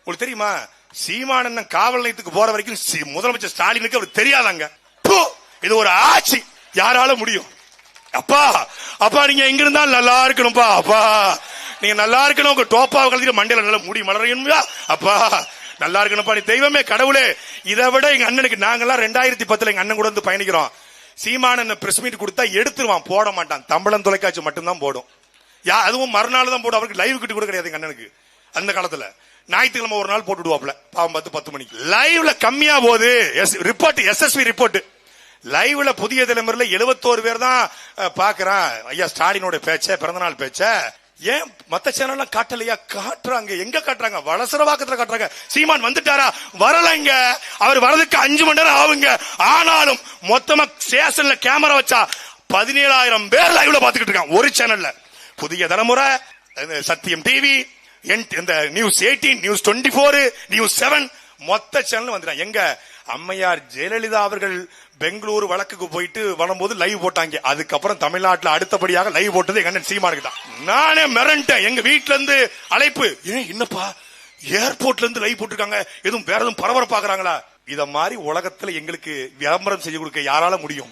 உங்களுக்கு தெரியுமா, சீமானன் காவல் நிலையத்துக்கு போற வரைக்கும் முதலமைச்சர் ஸ்டாலினுக்கு அவர் தெரியாதாங்க. இது ஒரு ஆட்சி, யாரால முடியும்? அப்பா அப்பா நீங்க எங்க இருந்தா நல்லா இருக்கணும்பா, அப்பா நீங்க நல்லா இருக்கணும், உங்க டோப்பாவை கலந்து மண்டையில நல்லா முடி மலரையா, அப்பா நல்லா இருக்கணும்ப்பா, நீ தெய்வமே கடவுளே. இதை விட எங்க அண்ணனுக்கு, நாங்கெல்லாம் 2010 எங்க அண்ணன் கூட வந்து பயணிக்கிறோம். சீமானன் பிரஸ் மீட் கொடுத்தா எடுத்துருவான், போட மாட்டான். தமிழன் தொலைக்காட்சி மட்டும்தான் போடும். அதுவும் மறுநாள் தான் போடும். அவருக்கு லைவ் கிட்ட கூட கிடையாது எங்க அண்ணனுக்கு. அந்த காலத்துல ஞாயிற்றுக்கிழமை ஒரு நாள் போட்டுடுவாப்ல, பாவம் 10 மணிக்கு. லைவ்ல கம்மியா போகுது ரிப்போர்ட், SSV ரிப்போர்ட். லைவ்ல புதிய தலைமுறையில 71 பேர் தான் பாக்குறான் ஐயா ஸ்டாலினோட பேச்ச, பிறந்தநாள் பேச்ச. ஏன் மத்த சேனல் காட்டலையா? காட்டுறாங்க. எங்க காட்டுறாங்க? வளசரவாக்கத்துல காட்டுறாங்க. சீமான் வந்துட்டாரா? வரலைங்க. அவர் வரதுக்கு 5 மணி நேரம் ஆகுங்க. ஆனாலும் மொத்தமா ஸ்டேஷன்ல கேமரா வச்சா 17,000 பேர் லைவ்ல பாத்துக்கிட்டு இருக்கான் ஒரு சேனல்ல. புதிய தலைமுறை, சத்தியம் டிவி, இந்த நியூஸ் 18, நியூஸ் 24, நியூஸ் 7 மொத்த சேனல் வந்துட்டான். எங்க அம்மையார் ஜெயலலிதா அவர்கள் பெங்களூரு வழக்குக்கு போயிட்டு வரும்போது லைவ் போட்டாங்க. அதுக்கப்புறம் தமிழ்நாட்டில் அடுத்தபடியாக லைவ் போட்டது எங்க அண்ணன் சீமானுக்கு தான். நானே மிரண்டேன். எங்க வீட்டுல இருந்து அழைப்பு, என்னப்பா ஏர்போர்ட்ல இருந்து லைவ் போட்டிருக்காங்க, எதுவும் வேற எதுவும் பரபரப்பாக்குறாங்களா? இத மாதிரி உலகத்துல எங்களுக்கு விளம்பரம் செய்ய கொடுக்க யாரால முடியும்?